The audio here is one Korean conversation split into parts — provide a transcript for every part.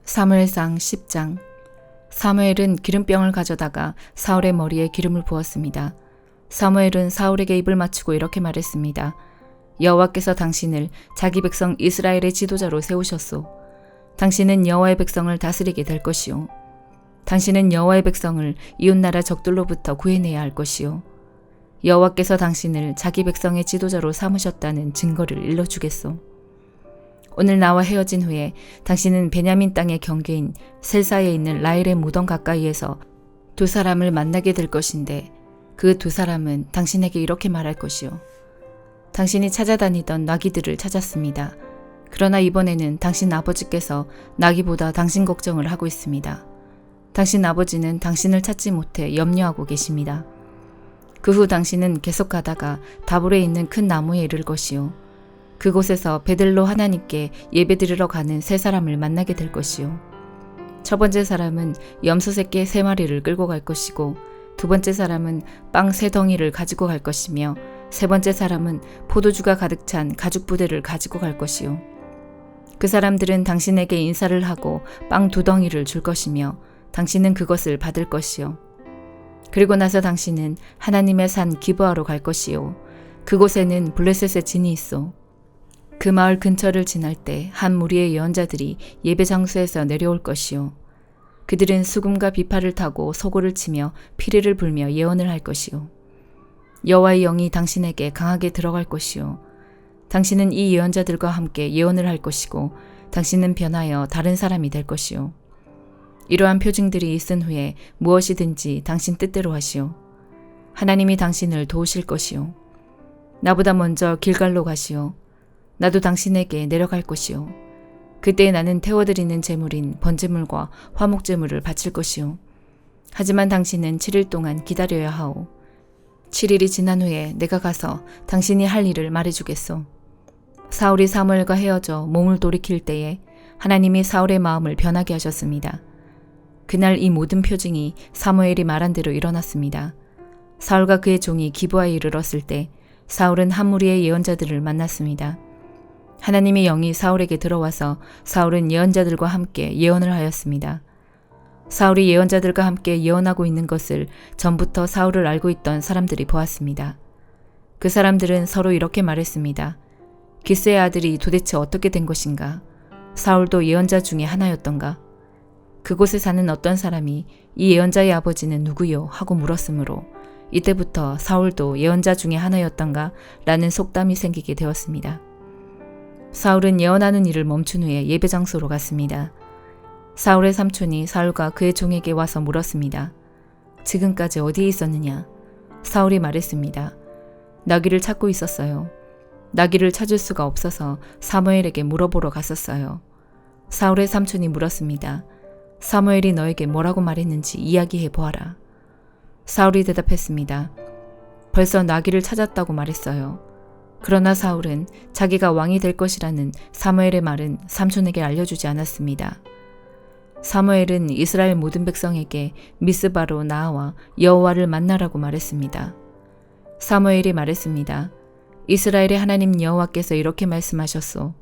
사무엘상 10장. 사무엘은 기름병을 가져다가 사울의 머리에 기름을 부었습니다. 사무엘은 사울에게 입을 맞추고 이렇게 말했습니다. 여호와께서 당신을 자기 백성 이스라엘의 지도자로 세우셨소. 당신은 여호와의 백성을 다스리게 될 것이요. 당신은 여호와의 백성을 이웃나라 적들로부터 구해내야 할 것이요. 여호와께서 당신을 자기 백성의 지도자로 삼으셨다는 증거를 일러주겠소. 오늘 나와 헤어진 후에 당신은 베냐민 땅의 경계인 셀사에 있는 라헬의 무덤 가까이에서 두 사람을 만나게 될 것인데 그 두 사람은 당신에게 이렇게 말할 것이요. 당신이 찾아다니던 나귀들을 찾았습니다. 그러나 이번에는 당신 아버지께서 나귀보다 당신 걱정을 하고 있습니다. 당신 아버지는 당신을 찾지 못해 염려하고 계십니다. 그 후 당신은 계속 가다가 다볼에 있는 큰 나무에 이를 것이요. 그곳에서 베들로 하나님께 예배드리러 가는 세 사람을 만나게 될 것이요. 첫 번째 사람은 염소 새끼 3마리를 끌고 갈 것이고, 두 번째 사람은 빵 3덩이를 가지고 갈 것이며, 세 번째 사람은 포도주가 가득 찬 가죽 부대를 가지고 갈 것이요. 그 사람들은 당신에게 인사를 하고 빵 2덩이를 줄 것이며, 당신은 그것을 받을 것이요. 그리고 나서 당신은 하나님의 산 기브아로 갈 것이요. 그곳에는 블레셋의 진이 있어. 그 마을 근처를 지날 때 한 무리의 예언자들이 예배 장소에서 내려올 것이요. 그들은 수금과 비파를 타고 소고를 치며 피리를 불며 예언을 할 것이요. 여호와의 영이 당신에게 강하게 들어갈 것이요. 당신은 이 예언자들과 함께 예언을 할 것이고, 당신은 변하여 다른 사람이 될 것이요. 이러한 표징들이 있은 후에 무엇이든지 당신 뜻대로 하시오. 하나님이 당신을 도우실 것이요. 나보다 먼저 길갈로 가시오. 나도 당신에게 내려갈 것이요. 그때 나는 태워드리는 제물인 번제물과 화목제물을 바칠 것이요. 하지만 당신은 7일 동안 기다려야 하오. 7일이 지난 후에 내가 가서 당신이 할 일을 말해주겠소. 사울이 사무엘과 헤어져 몸을 돌이킬 때에 하나님이 사울의 마음을 변하게 하셨습니다. 그날 이 모든 표징이 사무엘이 말한 대로 일어났습니다. 사울과 그의 종이 기브아에 이르렀을 때 사울은 한 무리의 예언자들을 만났습니다. 하나님의 영이 사울에게 들어와서 사울은 예언자들과 함께 예언을 하였습니다. 사울이 예언자들과 함께 예언하고 있는 것을 전부터 사울을 알고 있던 사람들이 보았습니다. 그 사람들은 서로 이렇게 말했습니다. 기스의 아들이 도대체 어떻게 된 것인가? 사울도 예언자 중에 하나였던가? 그곳에 사는 어떤 사람이 이 예언자의 아버지는 누구요? 하고 물었으므로 이때부터 사울도 예언자 중에 하나였던가? 라는 속담이 생기게 되었습니다. 사울은 예언하는 일을 멈춘 후에 예배 장소로 갔습니다. 사울의 삼촌이 사울과 그의 종에게 와서 물었습니다. 지금까지 어디에 있었느냐? 사울이 말했습니다. 나귀를 찾고 있었어요. 나귀를 찾을 수가 없어서 사무엘에게 물어보러 갔었어요. 사울의 삼촌이 물었습니다. 사무엘이 너에게 뭐라고 말했는지 이야기해 보아라. 사울이 대답했습니다. 벌써 나귀를 찾았다고 말했어요. 그러나 사울은 자기가 왕이 될 것이라는 사무엘의 말은 삼촌에게 알려주지 않았습니다. 사무엘은 이스라엘 모든 백성에게 미스바로 나아와 여호와를 만나라고 말했습니다. 사무엘이 말했습니다. 이스라엘의 하나님 여호와께서 이렇게 말씀하셨소.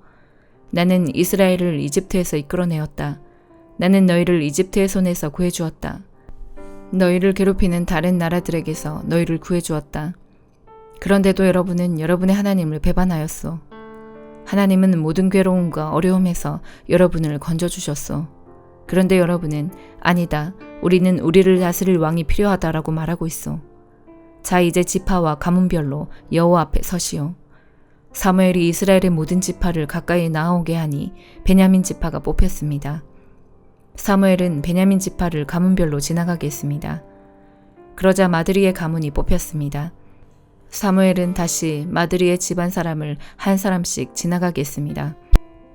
나는 이스라엘을 이집트에서 이끌어내었다. 나는 너희를 이집트의 손에서 구해주었다. 너희를 괴롭히는 다른 나라들에게서 너희를 구해주었다. 그런데도 여러분은 여러분의 하나님을 배반하였소. 하나님은 모든 괴로움과 어려움에서 여러분을 건져주셨소. 그런데 여러분은 아니다. 우리는 우리를 다스릴 왕이 필요하다라고 말하고 있소. 자, 이제 지파와 가문별로 여호와 앞에 서시오. 사무엘이 이스라엘의 모든 지파를 가까이 나아오게 하니 베냐민 지파가 뽑혔습니다. 사무엘은 베냐민 지파를 가문별로 지나가게 했습니다. 그러자 마드리의 가문이 뽑혔습니다. 사무엘은 다시 마드리의 집안 사람을 한 사람씩 지나가게 했습니다.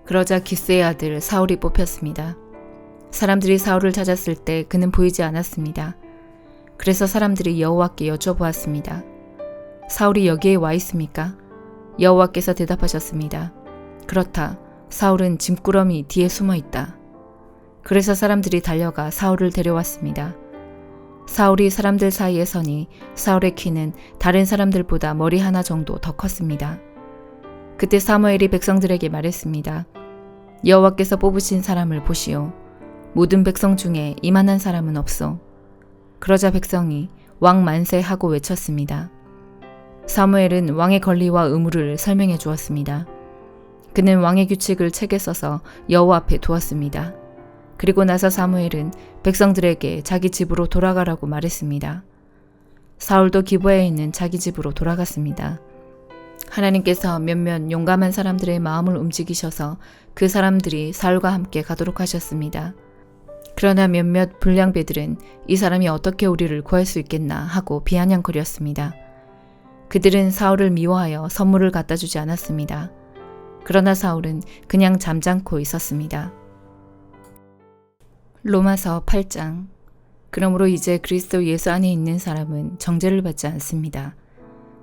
그러자 기스의 아들 사울이 뽑혔습니다. 사람들이 사울을 찾았을 때 그는 보이지 않았습니다. 그래서 사람들이 여호와께 여쭤보았습니다. 사울이 여기에 와 있습니까? 여호와께서 대답하셨습니다. 그렇다. 사울은 짐꾸러미 뒤에 숨어 있다. 그래서 사람들이 달려가 사울을 데려왔습니다. 사울이 사람들 사이에 서니 사울의 키는 다른 사람들보다 머리 하나 정도 더 컸습니다. 그때 사무엘이 백성들에게 말했습니다. 여호와께서 뽑으신 사람을 보시오. 모든 백성 중에 이만한 사람은 없소. 그러자 백성이 왕 만세 하고 외쳤습니다. 사무엘은 왕의 권리와 의무를 설명해 주었습니다. 그는 왕의 규칙을 책에 써서 여호와 앞에 두었습니다. 그리고 나서 사무엘은 백성들에게 자기 집으로 돌아가라고 말했습니다. 사울도 기브아에 있는 자기 집으로 돌아갔습니다. 하나님께서 몇몇 용감한 사람들의 마음을 움직이셔서 그 사람들이 사울과 함께 가도록 하셨습니다. 그러나 몇몇 불량배들은 이 사람이 어떻게 우리를 구할 수 있겠나 하고 비아냥거렸습니다. 그들은 사울을 미워하여 선물을 갖다 주지 않았습니다. 그러나 사울은 그냥 잠잠고 있었습니다. 로마서 8장. 그러므로 이제 그리스도 예수 안에 있는 사람은 정죄를 받지 않습니다.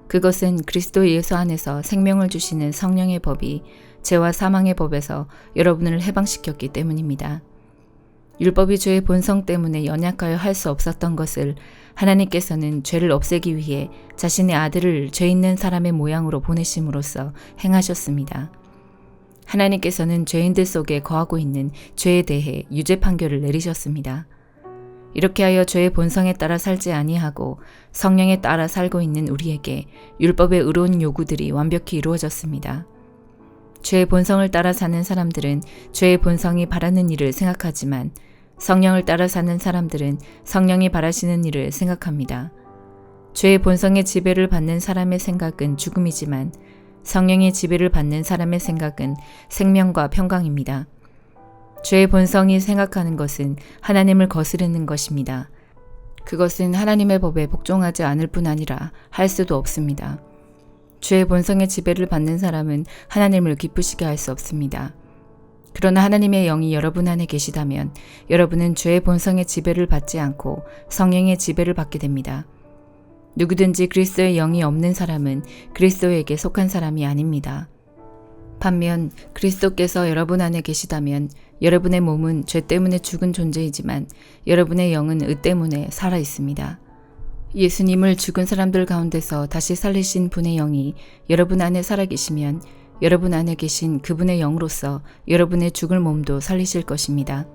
그것은 그리스도 예수 안에서 생명을 주시는 성령의 법이 죄와 사망의 법에서 여러분을 해방시켰기 때문입니다. 율법이 죄의 본성 때문에 연약하여 할 수 없었던 것을 하나님께서는 죄를 없애기 위해 자신의 아들을 죄 있는 사람의 모양으로 보내심으로써 행하셨습니다. 하나님께서는 죄인들 속에 거하고 있는 죄에 대해 유죄 판결을 내리셨습니다. 이렇게 하여 죄의 본성에 따라 살지 아니하고 성령에 따라 살고 있는 우리에게 율법의 의로운 요구들이 완벽히 이루어졌습니다. 죄의 본성을 따라 사는 사람들은 죄의 본성이 바라는 일을 생각하지만 성령을 따라 사는 사람들은 성령이 바라시는 일을 생각합니다. 죄의 본성의 지배를 받는 사람의 생각은 죽음이지만 성령의 지배를 받는 사람의 생각은 생명과 평강입니다. 죄의 본성이 생각하는 것은 하나님을 거스르는 것입니다. 그것은 하나님의 법에 복종하지 않을 뿐 아니라 할 수도 없습니다. 죄의 본성의 지배를 받는 사람은 하나님을 기쁘시게 할 수 없습니다. 그러나 하나님의 영이 여러분 안에 계시다면 여러분은 죄의 본성의 지배를 받지 않고 성령의 지배를 받게 됩니다. 누구든지 그리스도의 영이 없는 사람은 그리스도에게 속한 사람이 아닙니다. 반면 그리스도께서 여러분 안에 계시다면 여러분의 몸은 죄 때문에 죽은 존재이지만 여러분의 영은 의 때문에 살아 있습니다. 예수님을 죽은 사람들 가운데서 다시 살리신 분의 영이 여러분 안에 살아계시면 여러분 안에 계신 그분의 영으로서 여러분의 죽을 몸도 살리실 것입니다.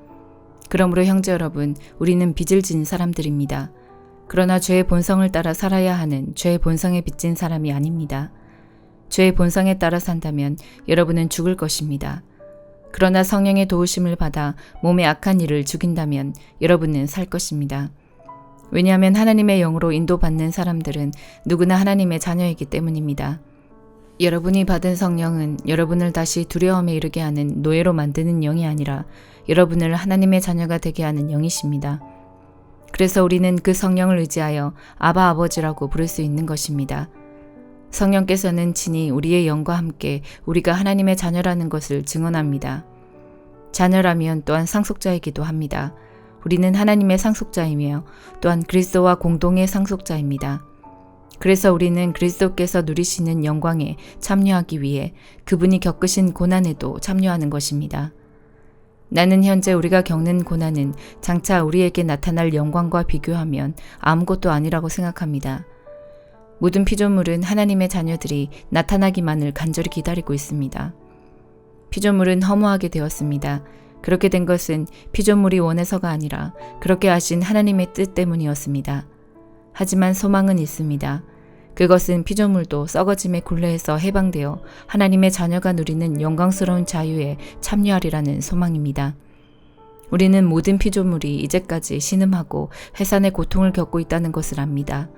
그러므로 형제 여러분, 우리는 빚을 진 사람들입니다. 그러나 죄의 본성을 따라 살아야 하는 죄의 본성에 빚진 사람이 아닙니다. 죄의 본성에 따라 산다면 여러분은 죽을 것입니다. 그러나 성령의 도우심을 받아 몸의 악한 일을 죽인다면 여러분은 살 것입니다. 왜냐하면 하나님의 영으로 인도받는 사람들은 누구나 하나님의 자녀이기 때문입니다. 여러분이 받은 성령은 여러분을 다시 두려움에 이르게 하는 노예로 만드는 영이 아니라 여러분을 하나님의 자녀가 되게 하는 영이십니다. 그래서 우리는 그 성령을 의지하여 아바 아버지라고 부를 수 있는 것입니다. 성령께서는 친히 우리의 영과 함께 우리가 하나님의 자녀라는 것을 증언합니다. 자녀라면 또한 상속자이기도 합니다. 우리는 하나님의 상속자이며 또한 그리스도와 공동의 상속자입니다. 그래서 우리는 그리스도께서 누리시는 영광에 참여하기 위해 그분이 겪으신 고난에도 참여하는 것입니다. 나는 현재 우리가 겪는 고난은 장차 우리에게 나타날 영광과 비교하면 아무것도 아니라고 생각합니다. 모든 피조물은 하나님의 자녀들이 나타나기만을 간절히 기다리고 있습니다. 피조물은 허무하게 되었습니다. 그렇게 된 것은 피조물이 원해서가 아니라 그렇게 하신 하나님의 뜻 때문이었습니다. 하지만 소망은 있습니다. 그것은 피조물도 썩어짐의 굴레에서 해방되어 하나님의 자녀가 누리는 영광스러운 자유에 참여하리라는 소망입니다. 우리는 모든 피조물이 이제까지 신음하고 해산의 고통을 겪고 있다는 것을 압니다.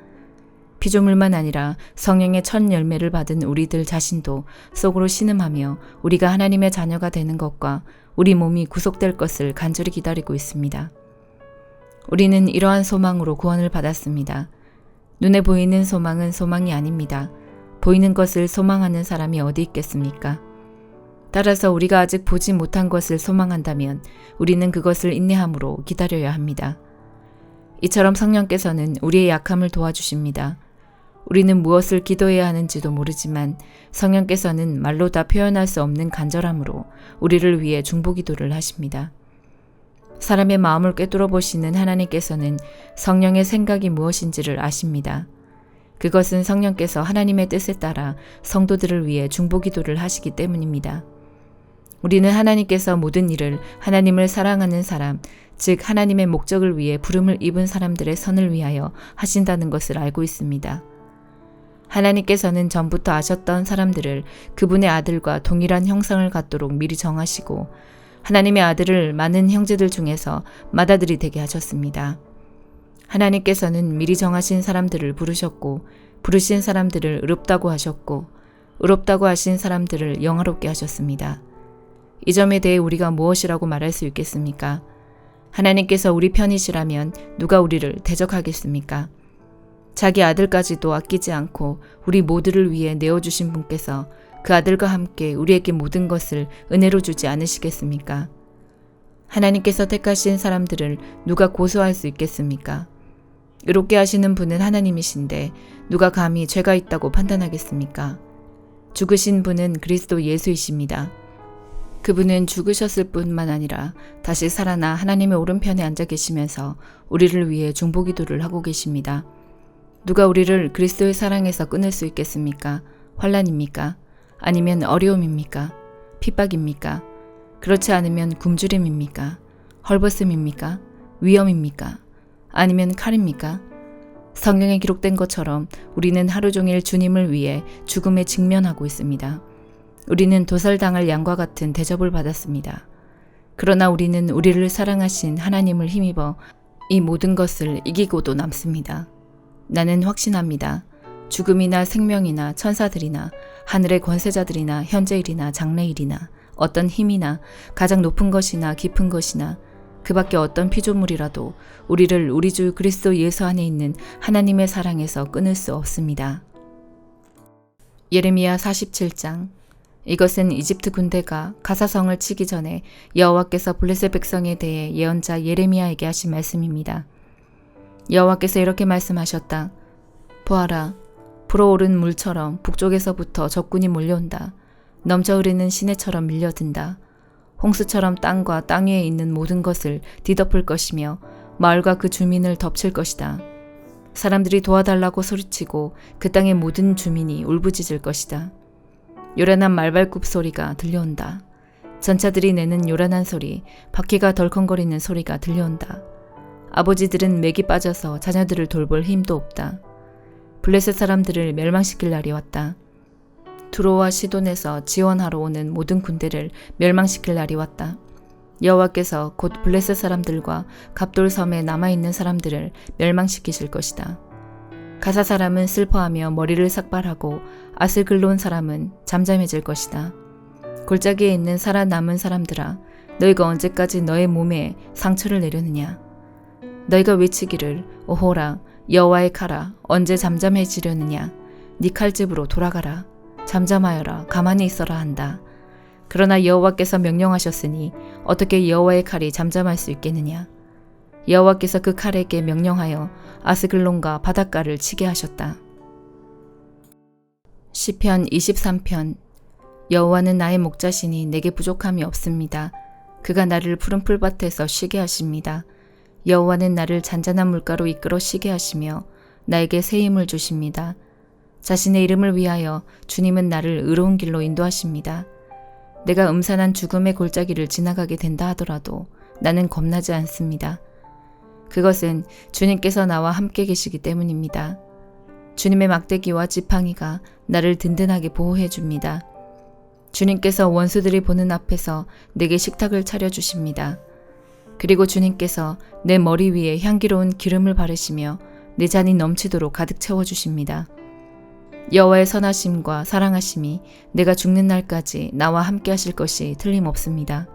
피조물만 아니라 성령의 첫 열매를 받은 우리들 자신도 속으로 신음하며 우리가 하나님의 자녀가 되는 것과 우리 몸이 구속될 것을 간절히 기다리고 있습니다. 우리는 이러한 소망으로 구원을 받았습니다. 눈에 보이는 소망은 소망이 아닙니다. 보이는 것을 소망하는 사람이 어디 있겠습니까? 따라서 우리가 아직 보지 못한 것을 소망한다면 우리는 그것을 인내함으로 기다려야 합니다. 이처럼 성령께서는 우리의 약함을 도와주십니다. 우리는 무엇을 기도해야 하는지도 모르지만 성령께서는 말로 다 표현할 수 없는 간절함으로 우리를 위해 중보기도를 하십니다. 사람의 마음을 꿰뚫어 보시는 하나님께서는 성령의 생각이 무엇인지를 아십니다. 그것은 성령께서 하나님의 뜻에 따라 성도들을 위해 중보기도를 하시기 때문입니다. 우리는 하나님께서 모든 일을 하나님을 사랑하는 사람, 즉 하나님의 목적을 위해 부름을 입은 사람들의 선을 위하여 하신다는 것을 알고 있습니다. 하나님께서는 전부터 아셨던 사람들을 그분의 아들과 동일한 형상을 갖도록 미리 정하시고 하나님의 아들을 많은 형제들 중에서 맏아들이 되게 하셨습니다. 하나님께서는 미리 정하신 사람들을 부르셨고 부르신 사람들을 의롭다고 하셨고 의롭다고 하신 사람들을 영화롭게 하셨습니다. 이 점에 대해 우리가 무엇이라고 말할 수 있겠습니까? 하나님께서 우리 편이시라면 누가 우리를 대적하겠습니까? 자기 아들까지도 아끼지 않고 우리 모두를 위해 내어주신 분께서 그 아들과 함께 우리에게 모든 것을 은혜로 주지 않으시겠습니까? 하나님께서 택하신 사람들을 누가 고소할 수 있겠습니까? 의롭게 하시는 분은 하나님이신데 누가 감히 죄가 있다고 판단하겠습니까? 죽으신 분은 그리스도 예수이십니다. 그분은 죽으셨을 뿐만 아니라 다시 살아나 하나님의 오른편에 앉아 계시면서 우리를 위해 중보기도를 하고 계십니다. 누가 우리를 그리스도의 사랑에서 끊을 수 있겠습니까? 환난입니까? 아니면 어려움입니까? 핍박입니까? 그렇지 않으면 굶주림입니까? 헐벗음입니까? 위험입니까? 아니면 칼입니까? 성경에 기록된 것처럼 우리는 하루 종일 주님을 위해 죽음에 직면하고 있습니다. 우리는 도살당할 양과 같은 대접을 받았습니다. 그러나 우리는 우리를 사랑하신 하나님을 힘입어 이 모든 것을 이기고도 남습니다. 나는 확신합니다. 죽음이나 생명이나 천사들이나 하늘의 권세자들이나 현재일이나 장래일이나 어떤 힘이나 가장 높은 것이나 깊은 것이나 그 밖에 어떤 피조물이라도 우리를 우리 주 그리스도 예수 안에 있는 하나님의 사랑에서 끊을 수 없습니다. 예레미야 47장. 이것은 이집트 군대가 가사성을 치기 전에 여호와께서 블레셋 백성에 대해 예언자 예레미야에게 하신 말씀입니다. 여호와께서 이렇게 말씀하셨다. 보아라, 불어오른 물처럼 북쪽에서부터 적군이 몰려온다. 넘쳐 흐르는 시내처럼 밀려든다. 홍수처럼 땅과 땅 위에 있는 모든 것을 뒤덮을 것이며 마을과 그 주민을 덮칠 것이다. 사람들이 도와달라고 소리치고 그 땅의 모든 주민이 울부짖을 것이다. 요란한 말발굽 소리가 들려온다. 전차들이 내는 요란한 소리, 바퀴가 덜컹거리는 소리가 들려온다. 아버지들은 맥이 빠져서 자녀들을 돌볼 힘도 없다. 블레셋 사람들을 멸망시킬 날이 왔다. 두로와 시돈에서 지원하러 오는 모든 군대를 멸망시킬 날이 왔다. 여호와께서 곧 블레셋 사람들과 갑돌 섬에 남아있는 사람들을 멸망시키실 것이다. 가사 사람은 슬퍼하며 머리를 삭발하고 아슬글로온 사람은 잠잠해질 것이다. 골짜기에 있는 살아남은 사람들아, 너희가 언제까지 너의 몸에 상처를 내려느냐? 너희가 외치기를 오호라 여호와의 칼아 언제 잠잠해지려느냐? 네 칼집으로 돌아가라. 잠잠하여라. 가만히 있어라 한다. 그러나 여호와께서 명령하셨으니 어떻게 여호와의 칼이 잠잠할 수 있겠느냐? 여호와께서 그 칼에게 명령하여 아스글론과 바닷가를 치게 하셨다. 시편 23편. 여호와는 나의 목자시니 내게 부족함이 없습니다. 그가 나를 푸른 풀밭에서 쉬게 하십니다. 여호와는 나를 잔잔한 물가로 이끌어 쉬게 하시며 나에게 새 힘을 주십니다. 자신의 이름을 위하여 주님은 나를 의로운 길로 인도하십니다. 내가 음산한 죽음의 골짜기를 지나가게 된다 하더라도 나는 겁나지 않습니다. 그것은 주님께서 나와 함께 계시기 때문입니다. 주님의 막대기와 지팡이가 나를 든든하게 보호해 줍니다. 주님께서 원수들이 보는 앞에서 내게 식탁을 차려주십니다. 그리고 주님께서 내 머리 위에 향기로운 기름을 바르시며 내 잔이 넘치도록 가득 채워주십니다. 여호와의 선하심과 사랑하심이 내가 죽는 날까지 나와 함께 하실 것이 틀림없습니다.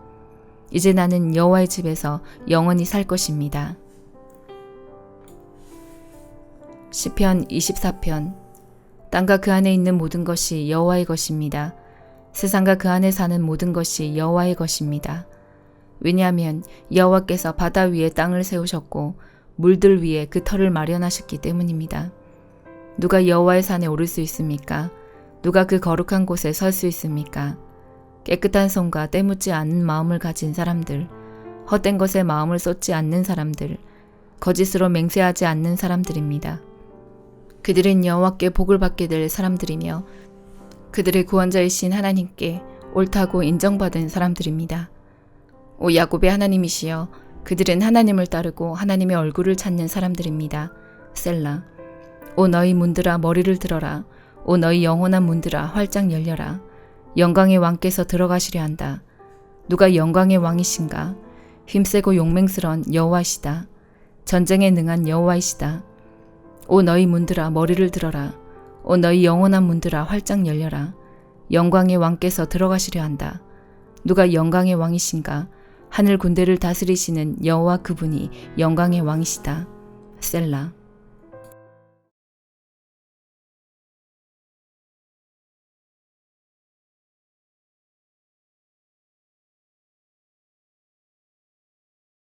이제 나는 여호와의 집에서 영원히 살 것입니다. 시편 24편. 땅과 그 안에 있는 모든 것이 여호와의 것입니다. 세상과 그 안에 사는 모든 것이 여호와의 것입니다. 왜냐하면 여호와께서 바다 위에 땅을 세우셨고 물들 위에 그 터를 마련하셨기 때문입니다. 누가 여호와의 산에 오를 수 있습니까? 누가 그 거룩한 곳에 설 수 있습니까? 깨끗한 손과 때묻지 않은 마음을 가진 사람들, 헛된 것에 마음을 쏟지 않는 사람들, 거짓으로 맹세하지 않는 사람들입니다. 그들은 여호와께 복을 받게 될 사람들이며 그들의 구원자이신 하나님께 옳다고 인정받은 사람들입니다. 오 야곱의 하나님이시여, 그들은 하나님을 따르고 하나님의 얼굴을 찾는 사람들입니다. 셀라. 오 너희 문들아 머리를 들어라. 오 너희 영원한 문들아 활짝 열려라. 영광의 왕께서 들어가시려 한다. 누가 영광의 왕이신가? 힘세고 용맹스런 여호와이시다. 전쟁에 능한 여호와이시다. 오 너희 문들아 머리를 들어라. 오 너희 영원한 문들아 활짝 열려라. 영광의 왕께서 들어가시려 한다. 누가 영광의 왕이신가? 하늘 군대를 다스리시는 여호와 그분이 영광의 왕이시다. 셀라.